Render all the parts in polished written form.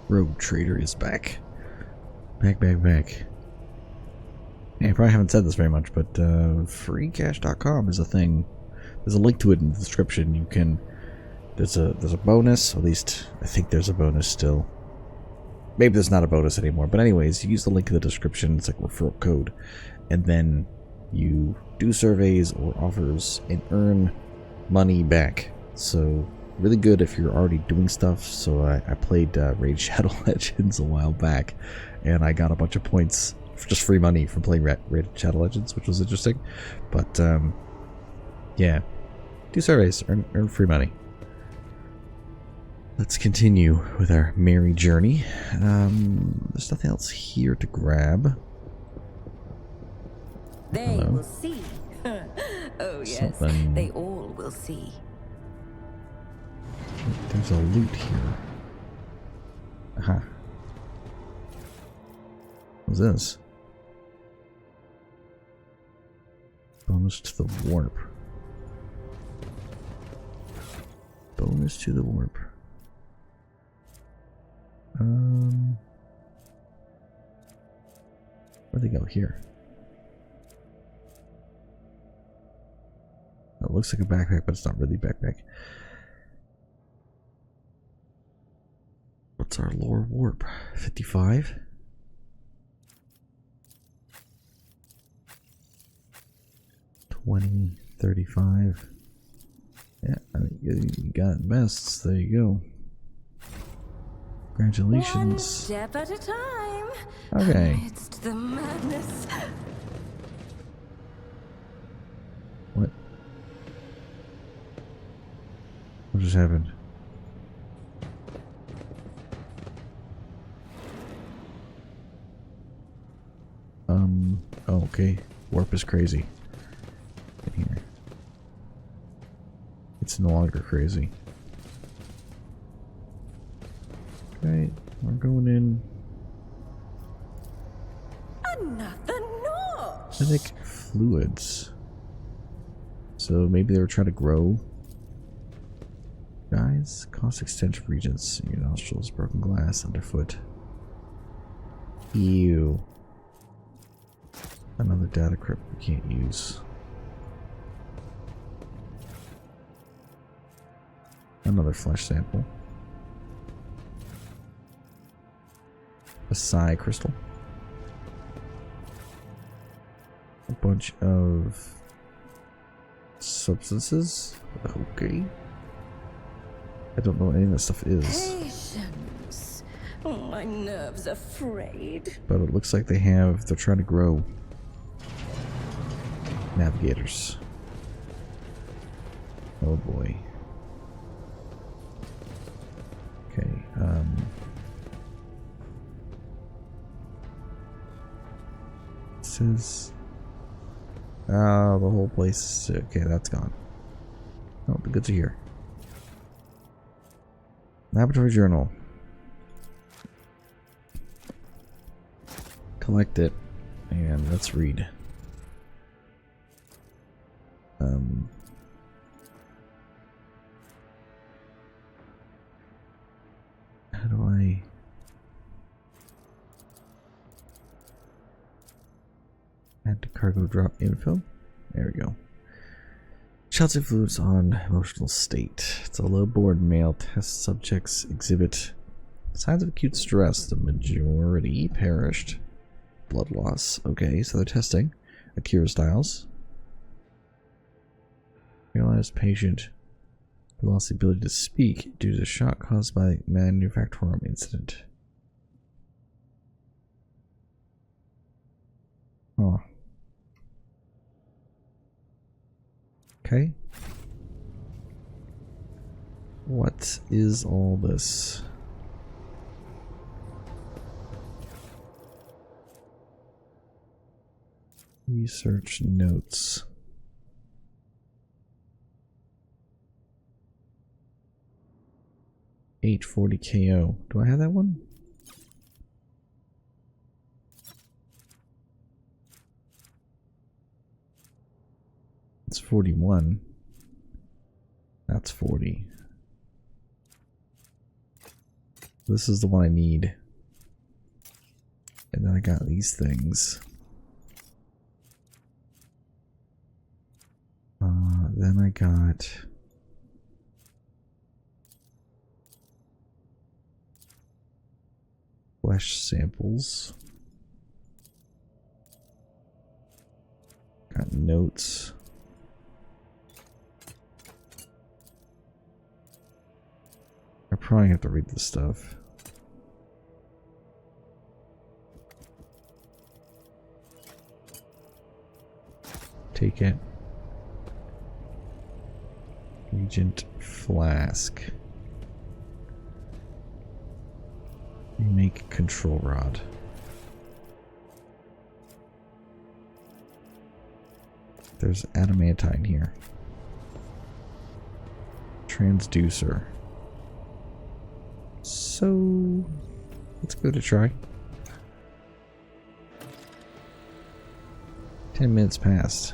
Rogue Trader is back. Back. Yeah, I probably haven't said this very much, but freecash.com is a thing. There's a link to it in the description. You can... There's a bonus, at least I think there's a bonus still. Maybe there's not a bonus anymore, but anyways, you use the link in the description, it's like referral code, and then you do surveys or offers and earn money back. So really good if you're already doing stuff. So I played Raid Shadow Legends a while back, and I got a bunch of points for just free money from playing Raid Shadow Legends, which was interesting. But yeah, do surveys, earn free money. Let's continue with our merry journey. There's nothing else here to grab. They will see. Oh yes, they all will see. There's a loot here. Aha. What's this? Bonus to the warp. Bonus to the warp. Where'd they go? Here. It looks like a backpack, but it's not really a backpack. What's our lore warp? 55? $20, $35. Yeah, I think you got vests. There you go. Congratulations. One step at a time. Okay. Amidst the madness. What? What just happened? Oh, okay. Warp is crazy. In here. It's no longer crazy. Okay, we're going in. Another notch. Acidic fluids. So maybe they were trying to grow. Guys, cost extension regions in your nostrils, broken glass underfoot. Ew. Another data crypt we can't use. Another flesh sample. A psi crystal. A bunch of substances. Okay. I don't know what any of that stuff is. Patience. Oh, my nerves are frayed. But it looks like they're trying to grow navigators. Oh boy. Okay, it says the whole place. Okay, that's gone. Oh, the goods are here. Laboratory journal. Collect it and let's read. How do I add to cargo drop info? There we go. Shelter fluids on emotional state. It's a low-board male test subjects exhibit signs of acute stress. The majority perished. Blood loss. Okay, so they're testing Akira styles. Paralyzed patient who lost the ability to speak due to the shock caused by manufactorum incident. Oh. Okay. What is all this? Research notes. 840 KO. Do I have that one? It's 41. That's 40. This is the one I need. And then I got these things. Then I got flesh samples. Got notes. I probably have to read this stuff. Take it. Regent flask. Make control rod. There's adamantine here. Transducer. So let's give it a try. 10 minutes passed.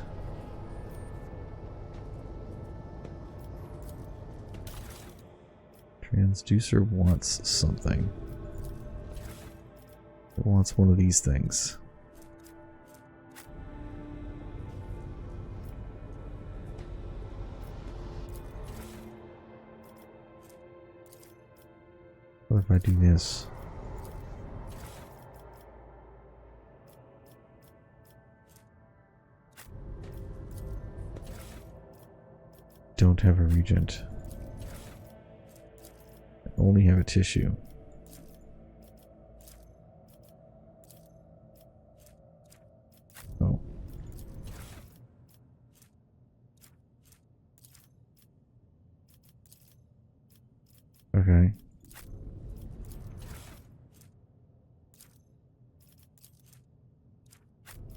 Transducer wants something. It wants one of these things. What if I do this? Don't have a regent. I only have a tissue. Oh. Okay.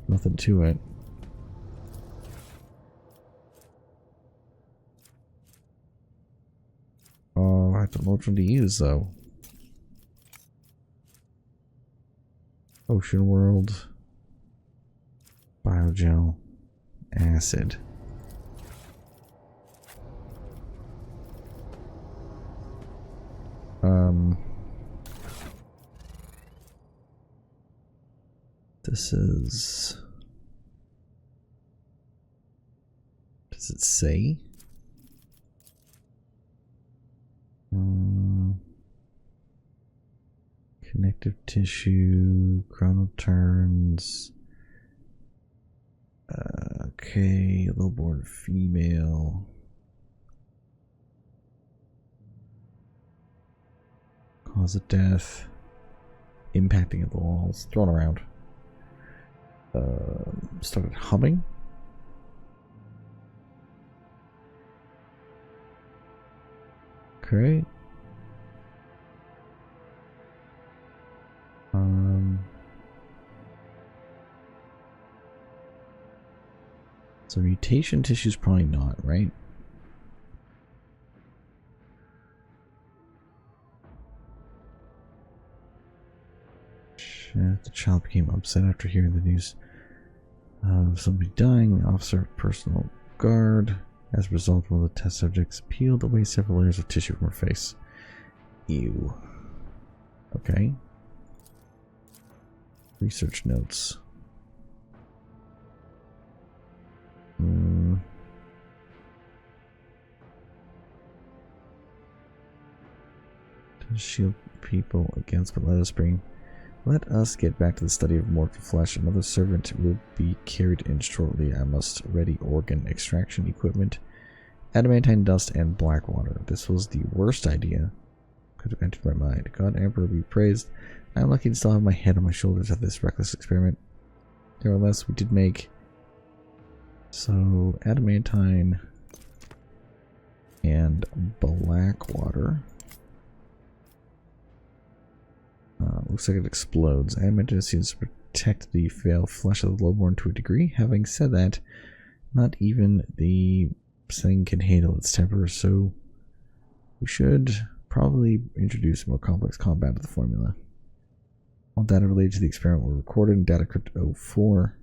Nothing to it. Oh, I don't know which one to use though. Ocean World. Biogel. Acid. This is... Does it say? Connective tissue, chronal turns. Okay, low-born female. Cause of death. Impacting of the walls. Thrown around. Started humming. Okay. So mutation tissue is probably not, right? Shit, the child became upset after hearing the news of somebody dying. The officer of personal guard. As a result, one of the test subjects peeled away several layers of tissue from her face. Ew. Okay. Research notes. To shield people against, but let us get back to the study of mortal flesh. Another servant will be carried in shortly. I must ready organ extraction equipment, adamantine dust, and black water. This was the worst idea could have entered my mind. God Emperor be praised. I am lucky to still have my head on my shoulders at this reckless experiment. Nevertheless, we did make... So, adamantine and black water. Looks like it explodes. Adamantine seems to protect the frail flesh of the lowborn to a degree. Having said that, not even the thing can handle its temper, so we should probably introduce more complex combat to the formula. All data related to the experiment were recorded in Data Crypt 04.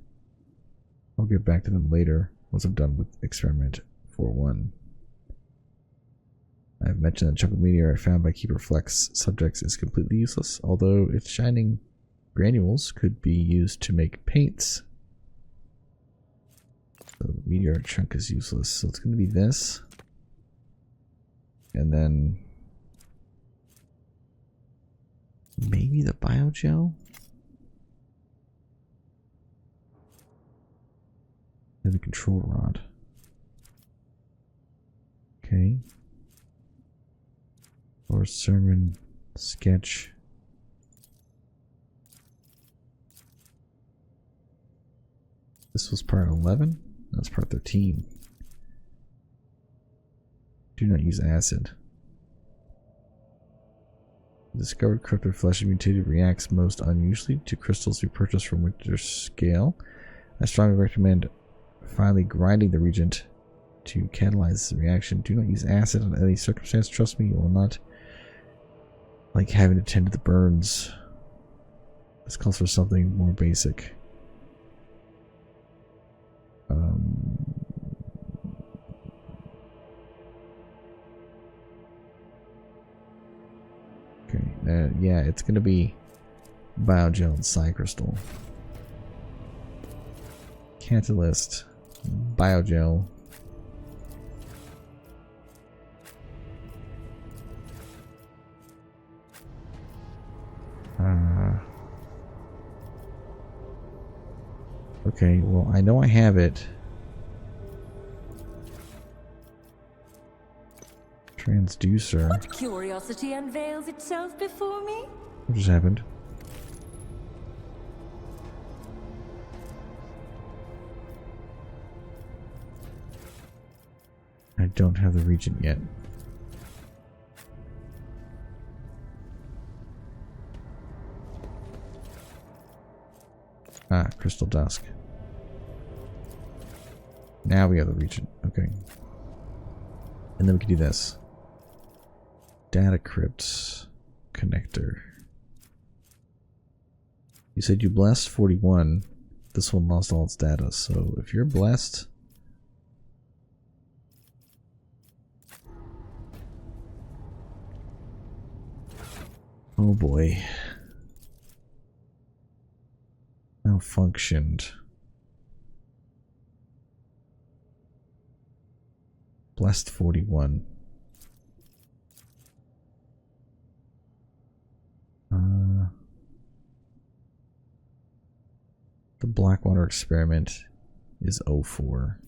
I'll get back to them later once I'm done with experiment 4.1. I've mentioned that chunk of meteor found by Keeper Flex subjects is completely useless, although its shining granules could be used to make paints. So the meteor chunk is useless, so it's going to be this. And then maybe the biogel? And the control rod. Okay. Or sermon sketch. This was part 11? That's part 13. Do not use acid. Discovered corrupted flesh and mutated reacts most unusually to crystals we purchased from Winter Scale. I strongly recommend finally grinding the reagent to catalyze the reaction. Do not use acid in any circumstance. Trust me, you will not like having to tend to the burns. This calls for something more basic. Okay, yeah, it's gonna be biogel and psycrystal. Catalyst, biogel. Okay, well, I know I have it. Transducer. What curiosity unveils itself before me? What just happened? I don't have the region yet. Ah, crystal dusk. Now we have the region. Okay. And then we can do this. Data crypt connector. You said you blessed 41. This one lost all its data. So if you're blessed, oh boy. Malfunctioned. Blessed 41. The Blackwater experiment is 04.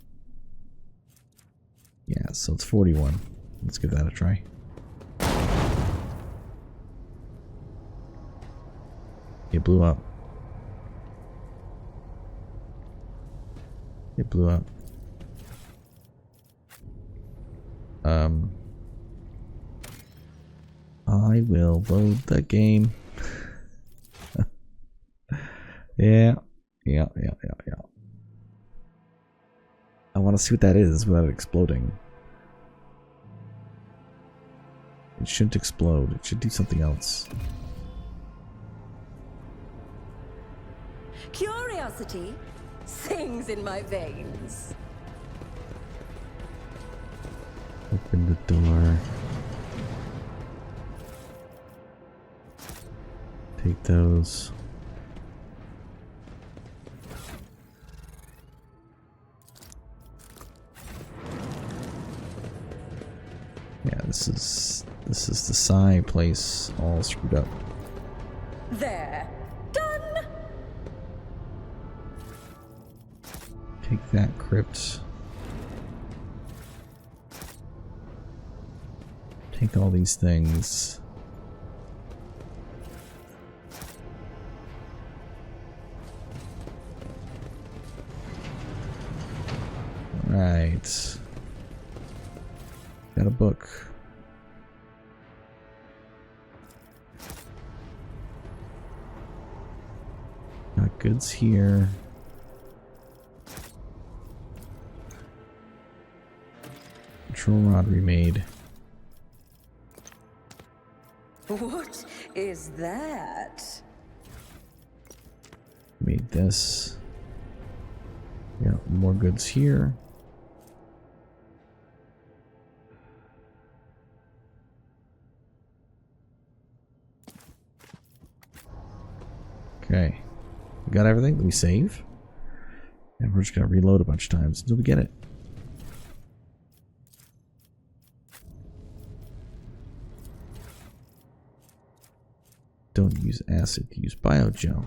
Yeah, so it's 41. Let's give that a try. It blew up. It blew up. I will load the game. Yeah. I want to see what that is without it exploding. It shouldn't explode. It should do something else. Curiosity sings in my veins. Open the door. Take those. Yeah, this is the Psy place all screwed up. There. Done. Take that crypt. Take all these things. Right. Got a book. Got goods here. Control rod remade. What is that? Made this. Got more goods here. Okay. We got everything. Let me save. And we're just going to reload a bunch of times until we get it. Don't use acid. Use biogel.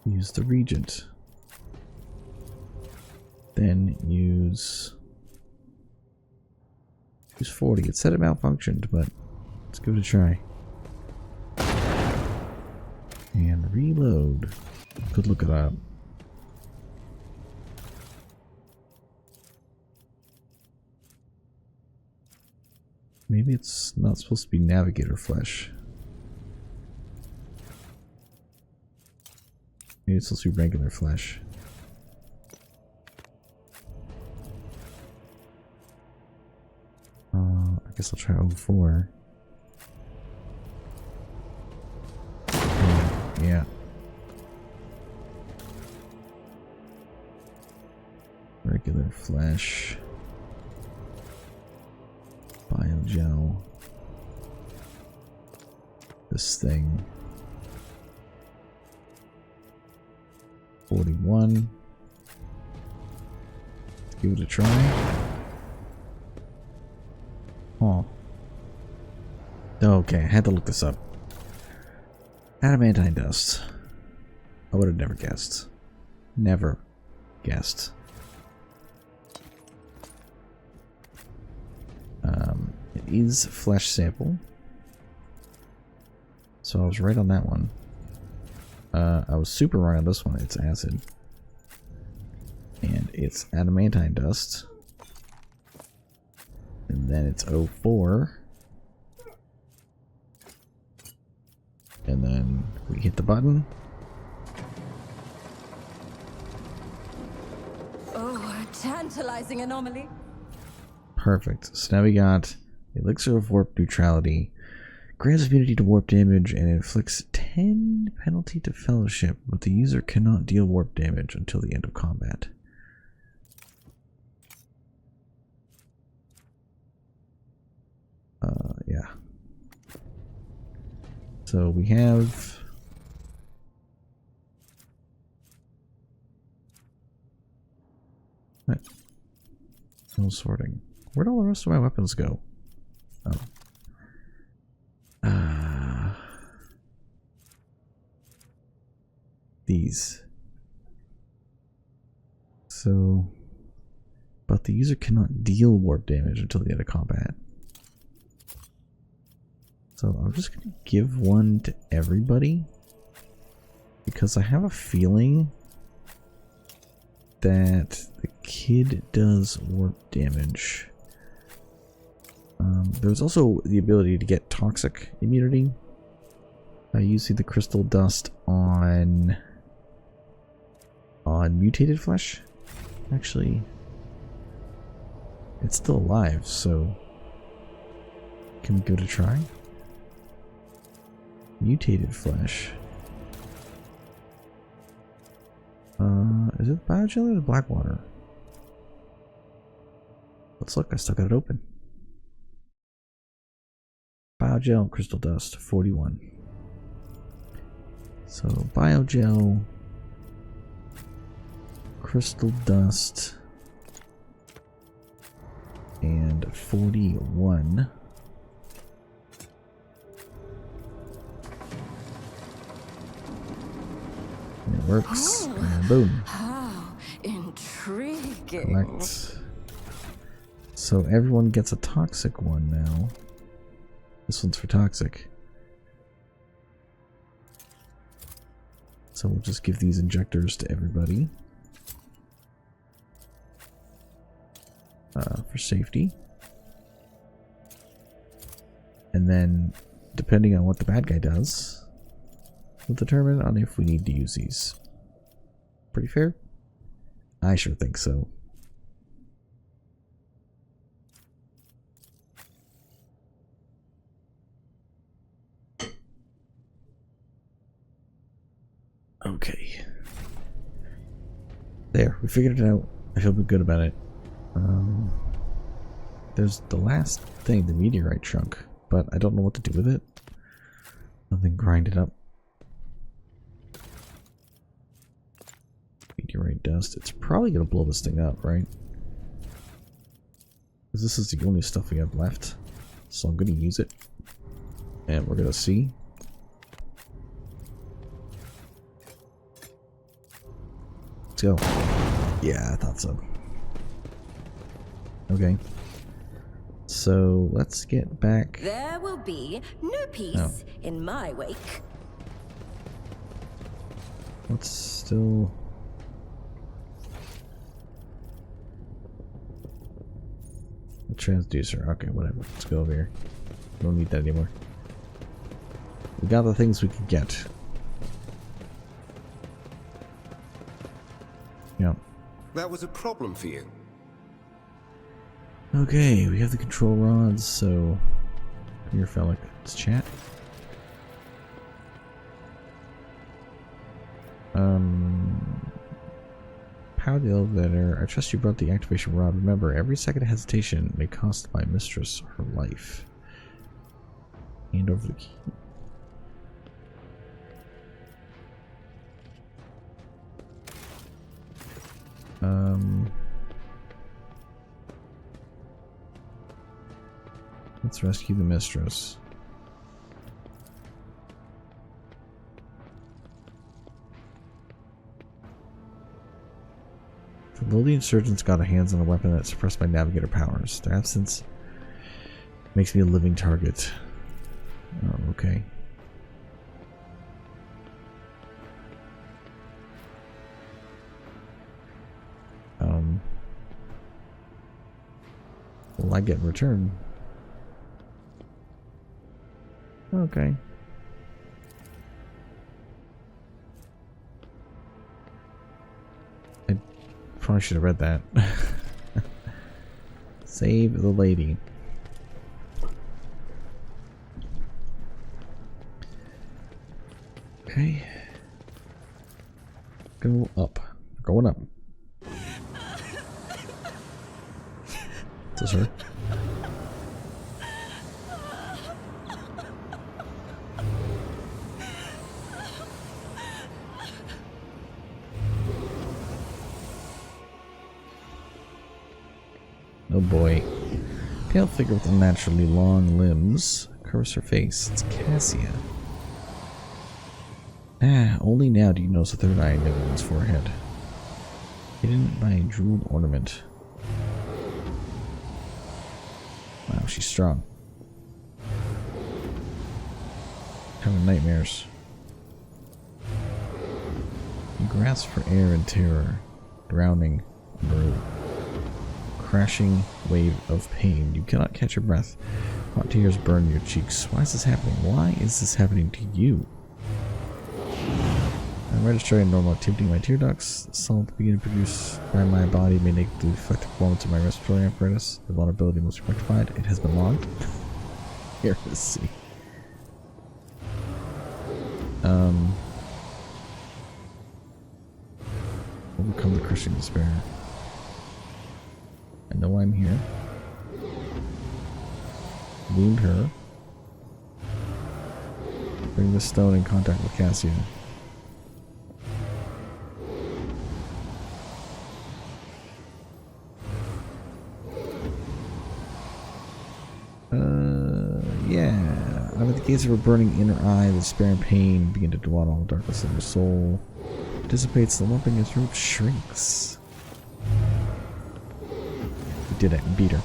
Use the reagent. Then use 40. It said it malfunctioned, but let's give it a try. And reload. Could look it up. Maybe it's not supposed to be navigator flesh. Maybe it's supposed to be regular flesh. I guess I'll try 04. Yeah. Regular flesh. Biogel. This thing. 41. Let's give it a try. Oh. Okay, I had to look this up. Adamantine dust. I would have never guessed. Never guessed. It is flesh sample. So I was right on that one. I was super right on this one. It's acid. And it's adamantine dust. And then it's 04. And then we hit the button. Oh, a tantalizing anomaly. Perfect. So now we got Elixir of Warp Neutrality. Grants immunity to warp damage and inflicts 10 penalty to fellowship, but the user cannot deal warp damage until the end of combat. Yeah. So we have right. No sorting. Where'd all the rest of my weapons go? Oh. These. So, but the user cannot deal warp damage until the end of combat. So I'm just going to give one to everybody because I have a feeling that the kid does warp damage. There's also the ability to get toxic immunity. You see the crystal dust on mutated flesh. Actually, it's still alive, so can we give it a try? Mutated flesh. Is it biogel or the black water? Let's look. I still got it open. Biogel, crystal dust, 41. So biogel, crystal dust, and 41. And it works. Oh, and boom. How intriguing. Collect. So everyone gets a toxic one now. This one's for toxic. So we'll just give these injectors to everybody. For safety. And then, depending on what the bad guy does, we'll determine on if we need to use these. Pretty fair? I sure think so. Okay. There, we figured it out. I feel good about it. There's the last thing, the meteorite chunk, but I don't know what to do with it. Nothing grind it up. dust. It's probably gonna blow this thing up, right? Because this is the only stuff we have left. So I'm gonna use it. And we're gonna see. Let's go. Yeah, I thought so. Okay. So let's get back. There will be no peace in my wake. Let's still. A transducer. Okay, whatever. Let's go over here. We don't need that anymore. We got the things we could get. Yeah. That was a problem for you. Okay, we have the control rods, so come here, fella. Let's chat. Power the elevator. I trust you brought the activation rod. Remember, every second of hesitation may cost my mistress her life. Hand over the key. Let's rescue the mistress. Although the insurgents got their hands on a weapon that suppressed my navigator powers, their absence makes me a living target. Oh, okay. Well, I get in return. Okay. I probably should have read that. Save the lady. Okay. Go up. We're going up. Is this her? Oh boy. Pale figure with unnaturally long limbs covers her face. It's Cassia. Ah, only now do you notice the third eye in the woman's forehead. Hidden by a jeweled ornament. Wow, she's strong. Having nightmares. You grasp for air in terror, drowning under a crashing wave of pain. You cannot catch your breath. Hot tears burn your cheeks. Why is this happening? Why is this happening to you? I'm registering normal activity in my tear ducts. The salt beginning produced by my body may negatively affect the performance of my respiratory apparatus. The vulnerability must be rectified. It has been logged. Here, let's see. Overcome the crushing despair. I know I'm here. Wound her. Bring the stone in contact with Cassia. Yeah. Out of the gates of her burning inner eye, the despair and pain begin to dwell on the darkness of her soul. It dissipates, the lump in your throat shrinks. We did it and beat her.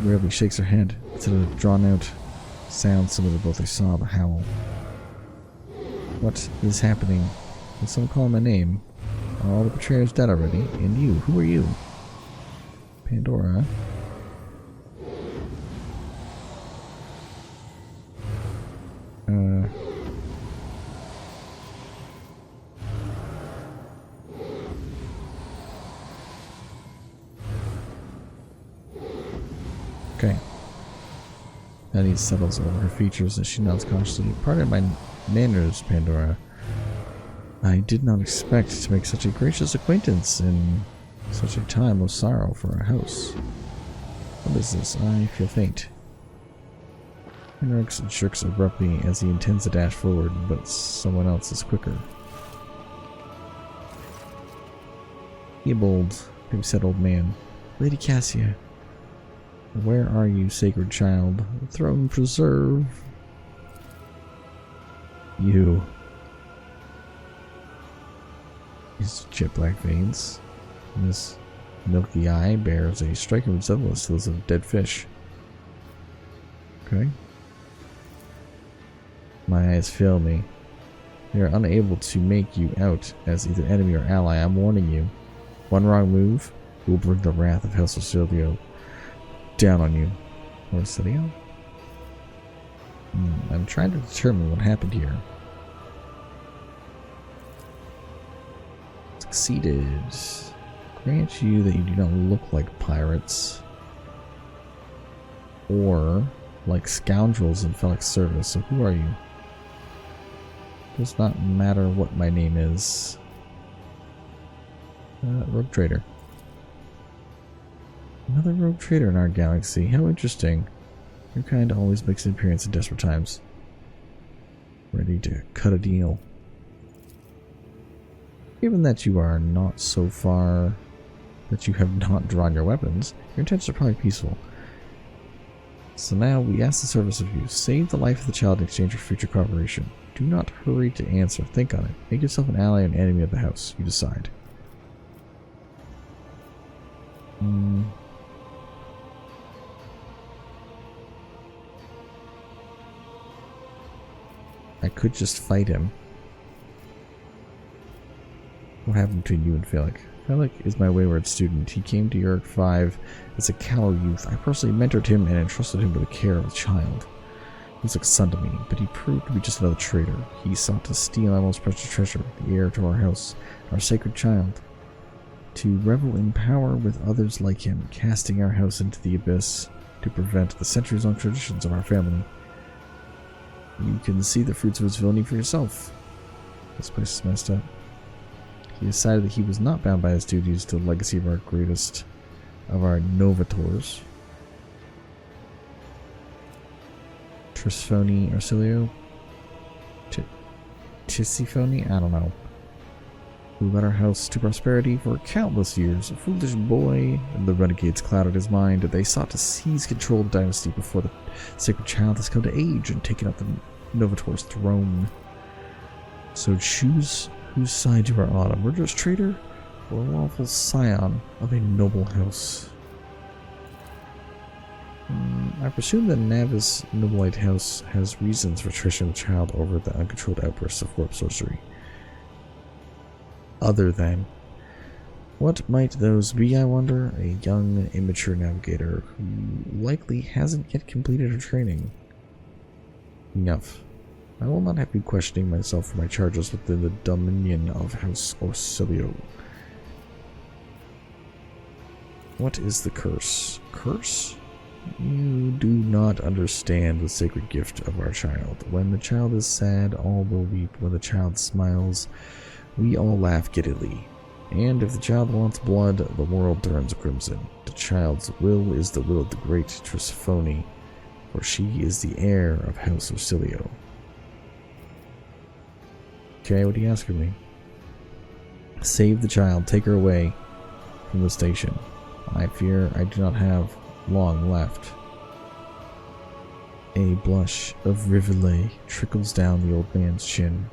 Rarely shakes her head. Instead of a drawn out sound similar to both a sob and a howl. What is happening? Will someone call my name? Are all the betrayers dead already? And you? Who are you? Pandora. Okay. Unease settles over her features as she nods cautiously. Pardon my manners, Pandora. I did not expect to make such a gracious acquaintance in such a time of sorrow for our house. What is this? I feel faint. Henrik jerks abruptly as he intends to dash forward, but someone else is quicker. Be bold, heavy-set old man. Lady Cassia. Where are you, sacred child? Throne preserve. You. His jet black veins. And his milky eye bears a striking resemblance to those of dead fish. Okay. My eyes fail me. They are unable to make you out as either enemy or ally. I'm warning you. One wrong move will bring the wrath of House Orsilio down on you. Orsilio? I'm trying to determine what happened here. Succeeded. Grant you that you do not look like pirates. Or like scoundrels in Felix service. So who are you? Does not matter what my name is. Rogue trader. Another rogue trader in our galaxy. How interesting. Your kind always makes an appearance in desperate times. Ready to cut a deal. Given that you are not so far that you have not drawn your weapons, your intentions are probably peaceful. So now we ask the service of you. Save the life of the child in exchange for future cooperation. Do not hurry to answer. Think on it. Make yourself an ally or an enemy of the house. You decide. I could just fight him. What happened between you and Felix? Felix is my wayward student. He came to Yurk 5 as a callow youth. I personally mentored him and entrusted him with the care of a child. He was like a son to me, but he proved to be just another traitor. He sought to steal our most precious treasure, the heir to our house, our sacred child. To revel in power with others like him, casting our house into the abyss to prevent the centuries-long traditions of our family. You can see the fruits of his villainy for yourself. This place is messed up. He decided that he was not bound by his duties to the legacy of our greatest of our novators. Trisphone Orsilio? Tisiphone? I don't know. Who led our house to prosperity for countless years. A foolish boy, and the renegades clouded his mind. They sought to seize control of the dynasty before the sacred child has come to age and taken up the Novator's throne. So choose whose side you are on, a murderous traitor or a lawful scion of a noble house. I presume that Navis Noblite House has reasons for trishing the child over the uncontrolled outbursts of warp sorcery. Other than, what might those be, I wonder? A young, immature navigator who likely hasn't yet completed her training. Enough. I will not have you questioning myself for my charges within the dominion of House Orsilio. What is the curse? Curse? You do not understand the sacred gift of our child. When the child is sad, all will weep. When the child smiles, we all laugh giddily. And if the child wants blood, the world turns crimson. The child's will is the will of the great Trisphone, for she is the heir of House Orsilio. Okay, what do you ask of me? Save the child, take her away from the station. I fear I do not have long left. A blush of reveille trickles down the old man's chin,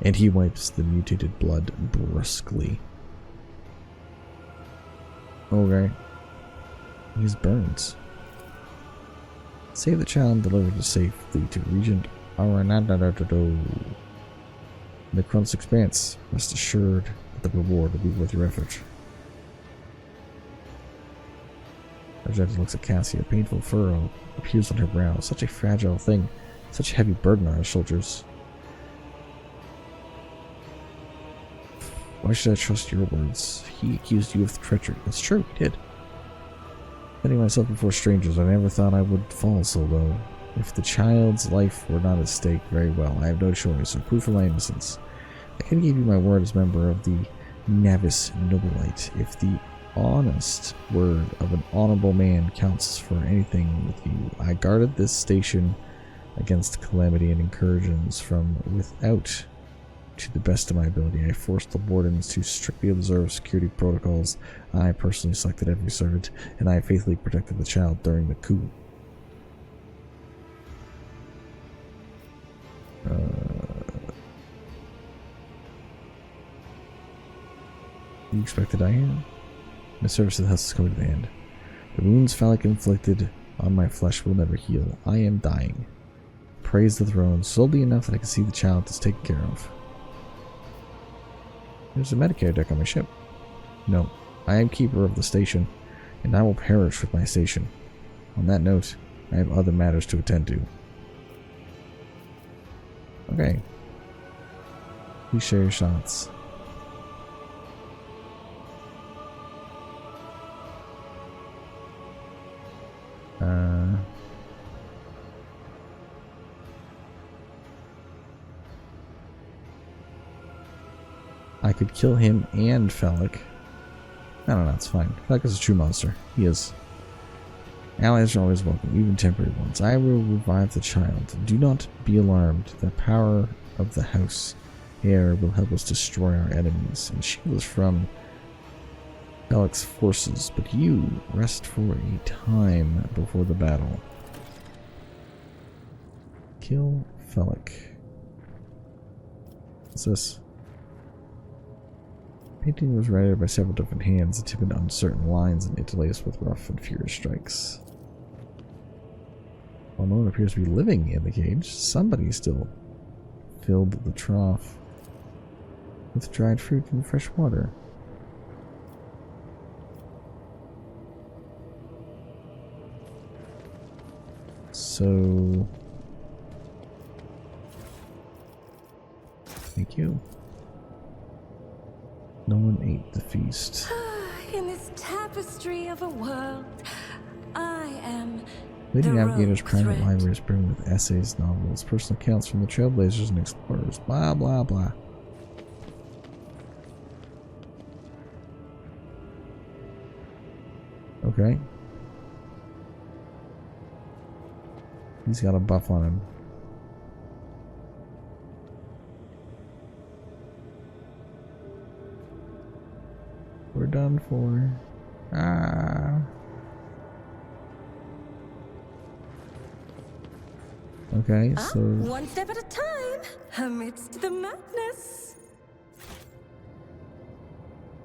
and he wipes the mutated blood brusquely. Okay. These burns. Save the child and deliver it safely to Regent Aranadadado. In the Chronos Expanse, rest assured that the reward will be worth your effort. Argenta looks at Cassie. A painful furrow appears on her brow. Such a fragile thing. Such a heavy burden on our shoulders. Why should I trust your words? He accused you of treachery. That's true, he did. Defending myself before strangers, I never thought I would fall so low. If the child's life were not at stake, very well. I have no choice, so proof of my innocence. I can give you my word as member of the Navis Noblite. If the honest word of an honorable man counts for anything with you, I guarded this station against calamity and incursions from without To the best of my ability, I forced the wardens to strictly observe security protocols. I personally selected every servant, and I faithfully protected the child during the coup. You expected I am? My service to the house is coming to the end. The wounds Phallic inflicted on my flesh will never heal. I am dying. Praise the throne, slowly enough that I can see the child is taken care of. There's a Medicare deck on my ship. No, I am keeper of the station, and I will perish with my station. On that note, I have other matters to attend to. Okay. Please share your shots. I could kill him and Phallic. No, it's fine. Phallic is a true monster. He is. Allies are always welcome, even temporary ones. I will revive the child. Do not be alarmed. The power of the house heir will help us destroy our enemies and shield us from Phallic's forces. But you rest for a time before the battle. Kill Phallic. What's this? Painting was written by several different hands, attempting uncertain lines and interlaced with rough and furious strikes. While no one appears to be living in the cage, somebody still filled the trough with dried fruit and fresh water. So, thank you. No one ate the feast. In this tapestry of a world, I am Lady the Navigator's rogue private thread. library is brimming with essays, novels, personal accounts from the trailblazers and explorers, blah blah blah. Okay. He's got a buff on him. We're done for. Ah. Okay, so One step at a time, amidst the madness.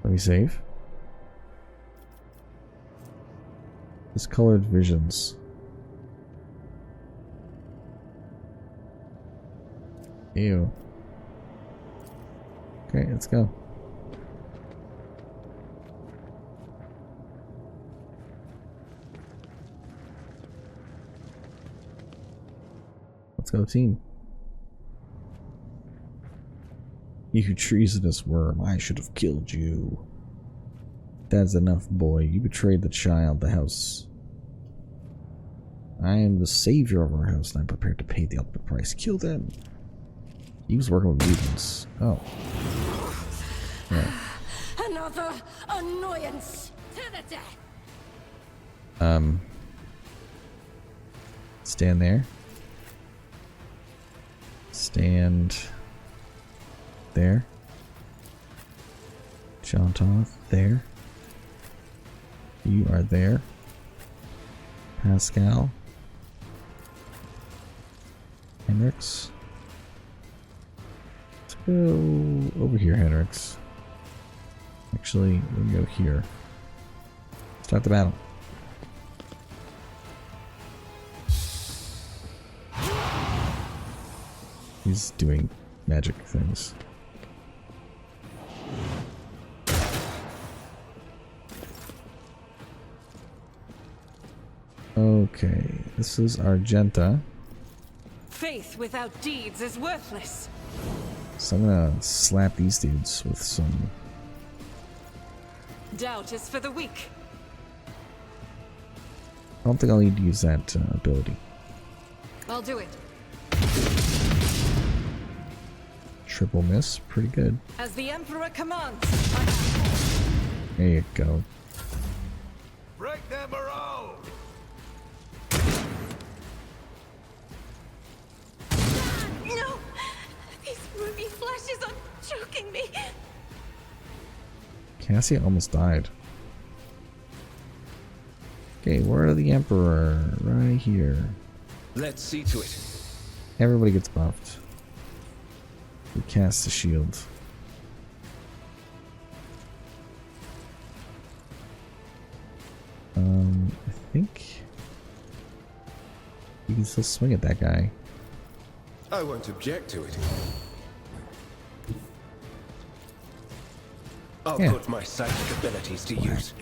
let me save. Discolored visions. Ew. Okay, let's go. Let's go, team. You treasonous worm, I should have killed you. That's enough, boy. You betrayed the child, the house. I am the savior of our house, and I'm prepared to pay the ultimate price. Kill them. He was working with mutants. Oh. Yeah. Another annoyance to the death. Stand there. Stand there. John Toth, there. You are there. Pascal. Hendrix. Let's go over here, Hendrix. Actually, we'll go here. Start the battle. He's doing magic things. Okay, this is Argenta. Faith without deeds is worthless. So I'm gonna slap these dudes with some. Doubt is for the weak. I don't think I'll need to use that ability. I'll do it. Triple miss, pretty good. As the Emperor commands. There you go. Break them around! No! This ruby flesh is on Cassie almost died. Okay, word of the Emperor. Right here. Let's see to it. Everybody gets buffed. We cast the shield. I think you can still swing at that guy. I won't object to it. I'll Yeah. put my psychic abilities to use.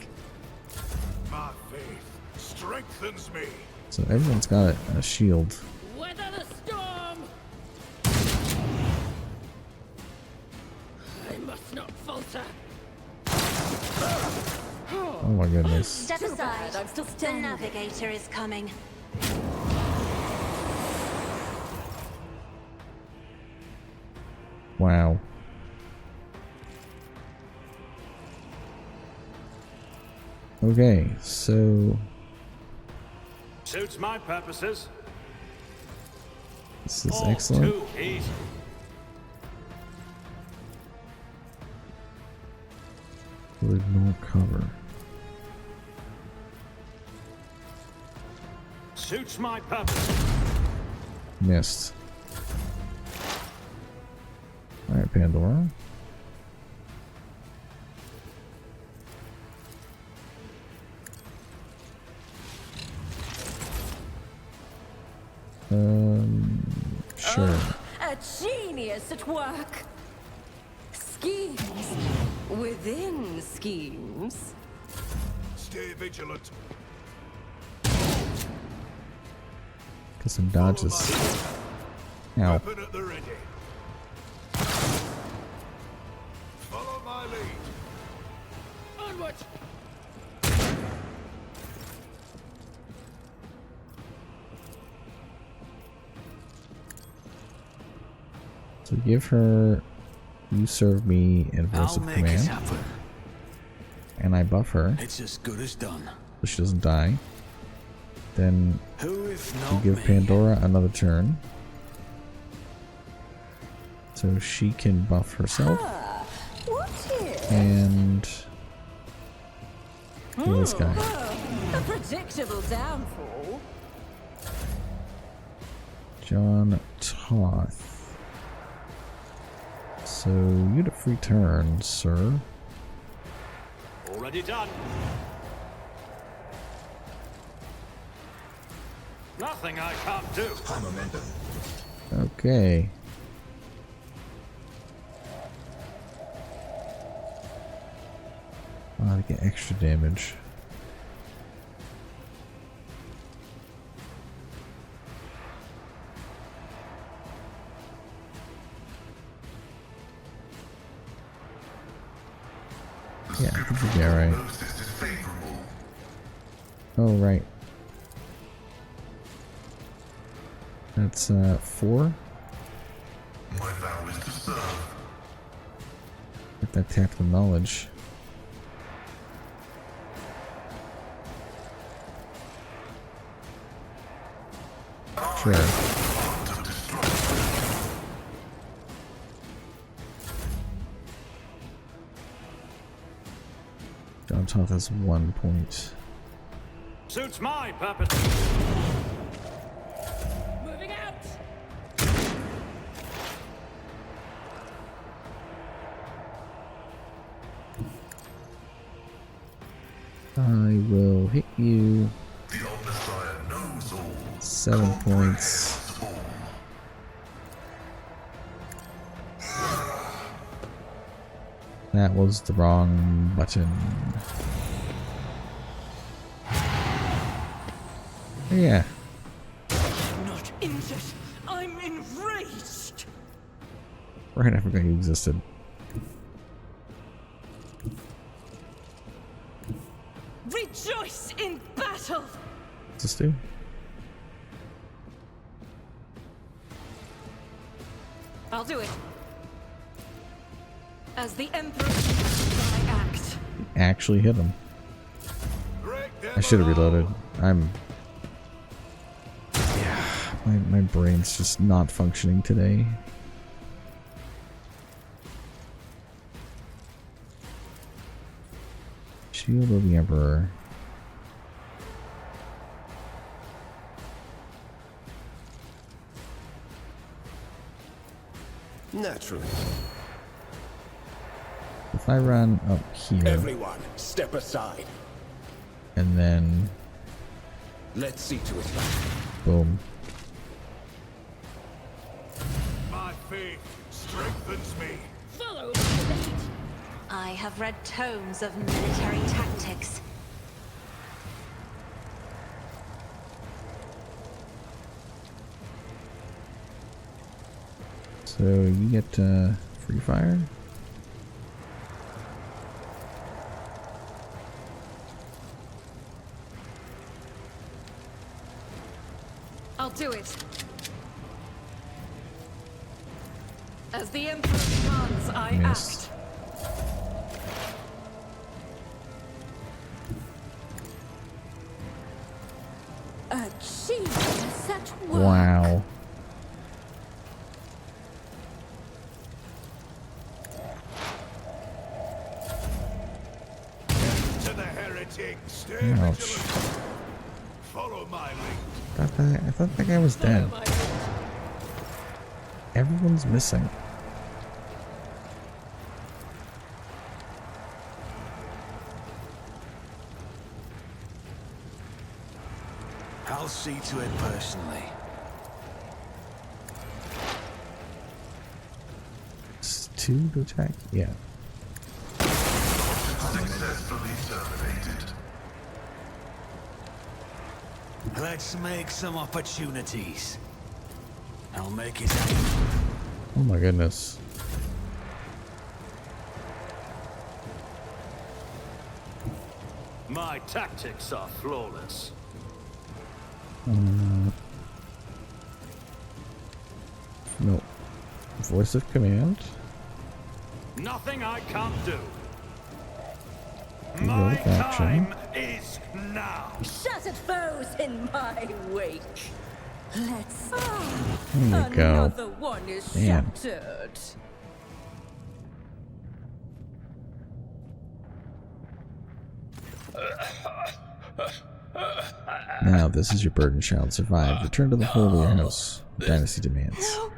My faith strengthens me. So everyone's got a shield. Weather the storm. I must not falter. Oh my goodness. Step aside. I'm still The standing. navigator is coming. Wow. Okay, so Suits my purposes. this is All excellent. too easy. We'll ignore cover. Suits my purpose. Missed. Alright, Pandora. Sure. Oh, a genius at work. Schemes within schemes. Stay vigilant. Get some dodges. Ow. Weapon at the ready. Follow my lead. Onward. So give her you serve me in voice of command. happen. And I buff her It's as good as done. so she doesn't die. Then Who if you not give me? Pandora another turn. So she can buff herself What is? and kill this guy. A predictable downfall. John Toth. So you get a free turn, sir. Already done. Nothing I can't do. Okay. To get extra damage. Yeah, I think we'll be alright. Oh, right. That's 4. My vow is to serve. Get that tap of knowledge. Sure. John Toth has 1 point. Suits my purpose. Moving out. I will hit you. The old Messiah knows all. 7 points. That was the wrong button. Yeah. Not injured. I'm enraged. Right, I forgot you existed. Rejoice in battle. What's this do? I'll do it. As the Emperor, I act. Actually hit him. Break them I should have around. reloaded. Yeah, my brain's just not functioning today. Shield of the Emperor. Naturally. If I run up here, Everyone, step aside. and then Let's see to it. boom. My faith strengthens me. Follow my lead. I have read tomes of military tactics. So you get free fire. I'll do it. As the Emperor commands, I Missed. act. A genius at work. Wow. To the heretic, stay Ouch. vigilant. Follow my lead. I thought that guy was dead. Follow my lead. Everyone's missing. I'll see to it personally. It's 2 to attack? Yeah. Successfully terminated. Let's make some opportunities. I'll make it. Oh my goodness. My tactics are flawless. No. Voice of command. Nothing I can't do. Reload My action. time is now. Shattered foes in my wake. Let's. There you go. Another one is Man. shattered. Now, this is your burden, child. Survive. Return to the holy house. Dynasty demands. No!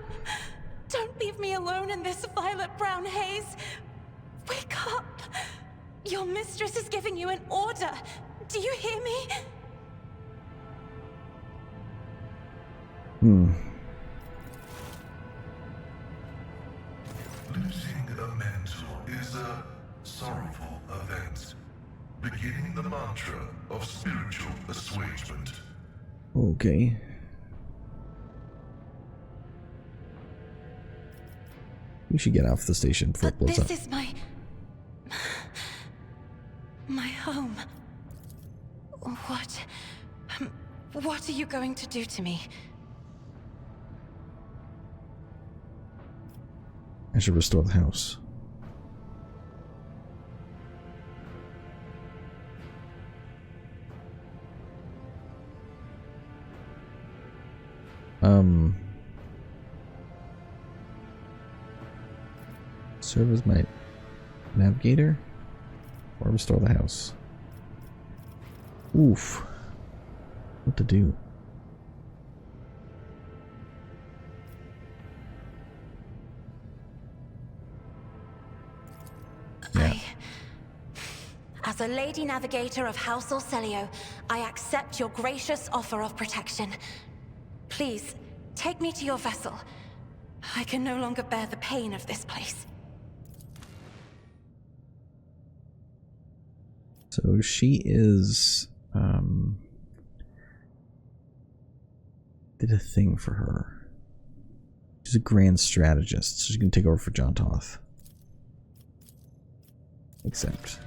Don't leave me alone in this violet brown haze! Wake up! Your mistress is giving you an order! Do you hear me? Losing a mentor is a sorrowful event, beginning the mantra of spiritual assuagement. Okay. We should get off the station before it But blows this up. is my home. What are you going to do to me? I should restore the house. Serve as my navigator or restore the house. Oof. What to do? Yeah. As a Lady Navigator of House Orcelio, I accept your gracious offer of protection. Please, take me to your vessel. I can no longer bear the pain of this place. So she is, did a thing for her. She's a grand strategist, so she's gonna take over for John Toth. Accept.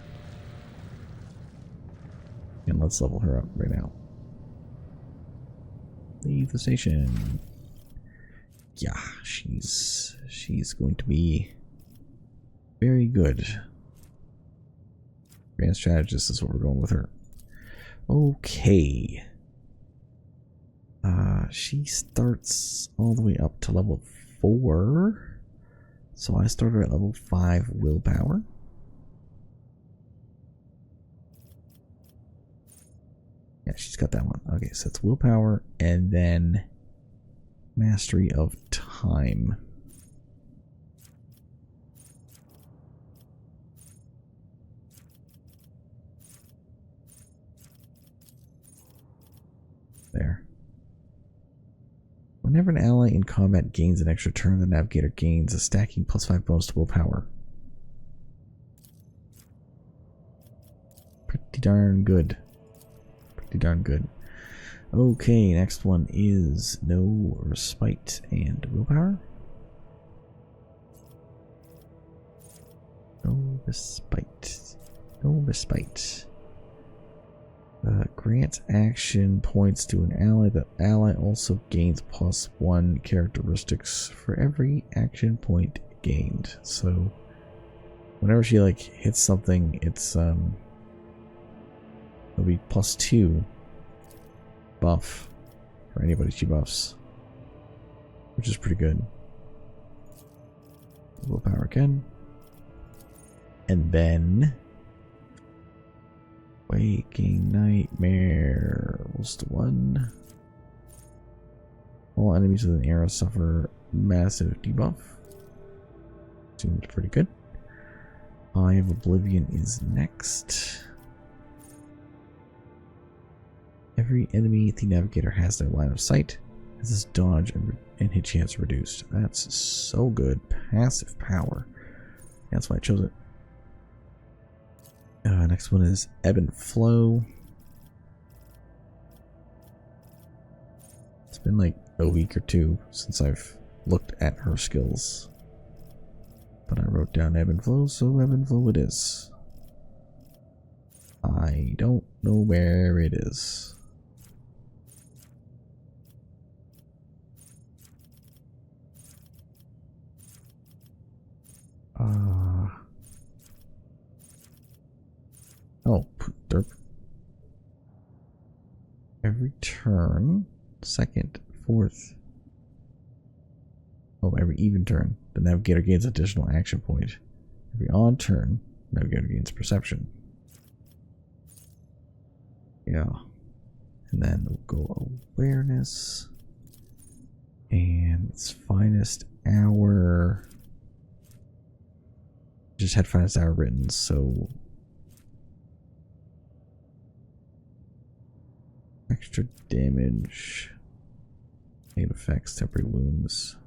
And let's level her up right now. Leave the station. Yeah, she's going to be very good. Grand strategist is what we're going with her. Okay. She starts all the way up to level 4. So I started at level 5 willpower. Yeah, she's got that one. Okay, so it's willpower and then mastery of time. There. Whenever an ally in combat gains an extra turn, the navigator gains a stacking +5 bonus to willpower. Pretty darn good. Pretty darn good. Okay, next one is no respite and willpower. No respite. No respite. Grants action points to an ally. The ally also gains +1 characteristics for every action point gained. So whenever she like hits something, it's it'll be +2 buff for anybody she buffs, which is pretty good. Willpower again, and then Waking Nightmare. What's the one? All enemies with an arrow suffer massive debuff. Seems pretty good. Eye of Oblivion is next. Every enemy the navigator has their line of sight has his dodge and hit chance reduced. That's so good. Passive power. That's why I chose it. Next one is Ebb and Flow. It's been like a week or two since I've looked at her skills. But I wrote down Ebb and Flow, so Ebb and Flow it is. I don't know where it is. Oh, derp. Every turn, second, fourth. Oh, every even turn, the navigator gains additional action point. Every odd turn, navigator gains perception. Yeah. And then we'll go awareness. And its finest hour. Just had finest hour written, so extra damage, negative effects, temporary wounds.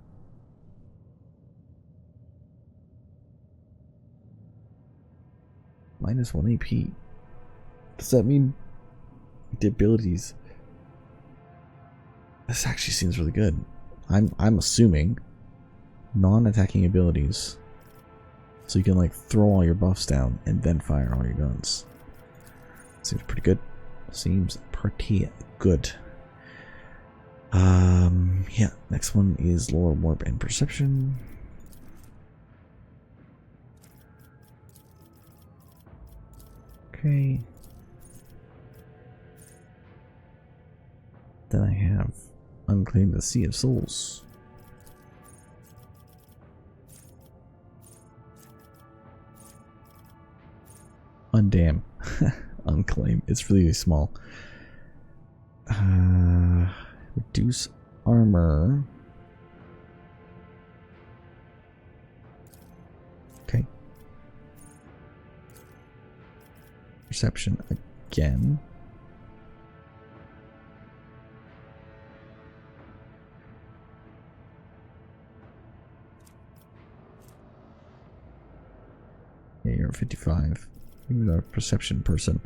-1 AP. Does that mean the abilities? This actually seems really good. I'm assuming non-attacking abilities, so you can like throw all your buffs down and then fire all your guns. Seems pretty good. Seems pretty good. Yeah, next one is Lore, Warp, and Perception. Okay. Then I have Unclaim the Sea of Souls. Undam. Unclaim. It's really small. Reduce armor. Okay. Perception again. Yeah, you're 55. You're a perception person.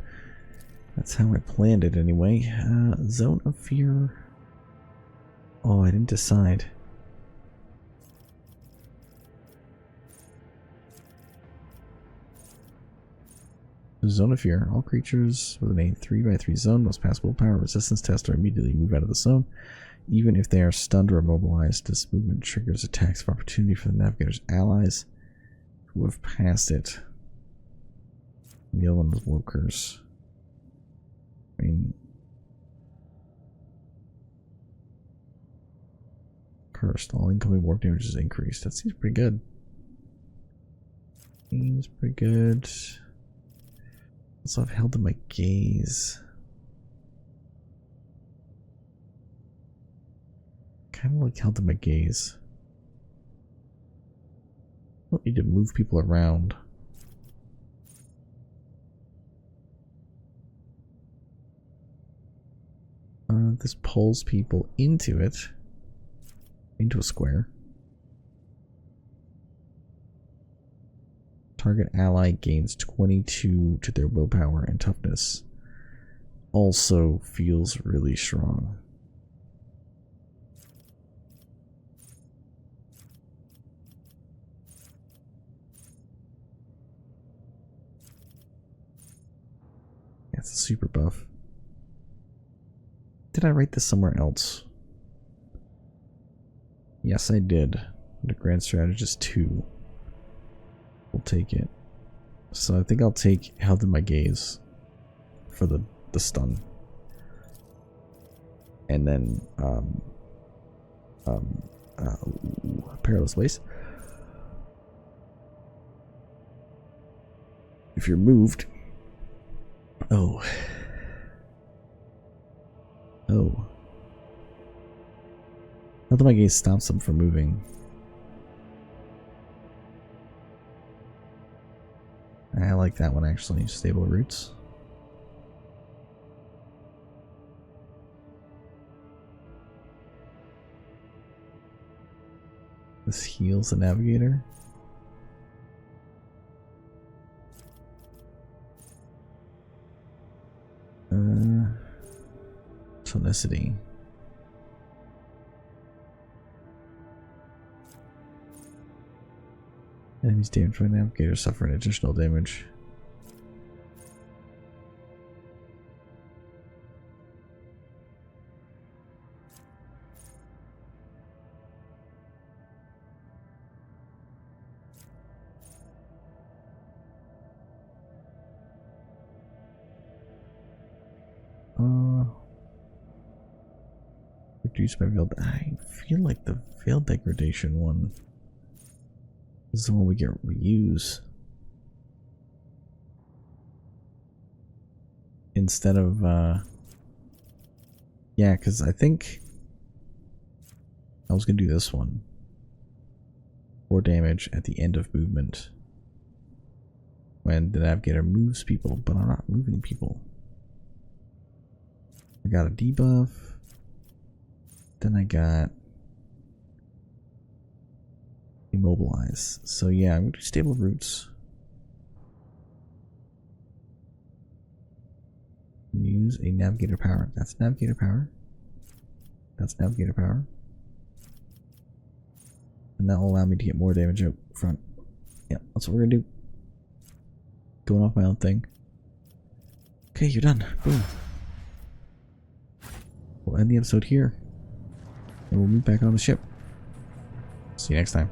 That's how I planned it anyway. Zone of Fear. Oh, I didn't decide. Zone of Fear. All creatures with an 3/3 zone must pass willpower resistance test or immediately move out of the zone. Even if they are stunned or immobilized, this movement triggers attacks of opportunity for the navigator's allies who have passed it. And the other one was Warp Curse. I mean, cursed. All incoming warp damage is increased. That seems pretty good. Seems pretty good. Also, I've held in my gaze. kind of like held in my gaze. I don't need to move people around. This pulls people into it, into a square. Target ally gains 22 to their willpower and toughness. Also feels really strong. Yeah, it's a super buff. Did I write this somewhere else? Yes, I did. The Grand Strategist 2. We'll take it. So I think I'll take Held in My Gaze for the stun. And then Perilous Waste. If you're moved. Oh. Held in My Gaze stops them from moving. I like that one actually. Stable roots. This heals the navigator. Tonicity. Enemies damaged by navigator suffer an additional damage. Reduced by veil. I feel like the veil degradation one is the one we get reuse instead of yeah, because I think I was gonna do this one. 4 damage at the end of movement when the navigator moves people, but I'm not moving people. I got a debuff. Then I got Immobilize. So yeah, I'm going to do Stable Roots. Use a Navigator Power. That's Navigator Power. That's Navigator Power. And that will allow me to get more damage out front. Yeah, that's what we're going to do. Going off my own thing. Okay, you're done. Boom. We'll end the episode here. And we'll move back on the ship. See you next time.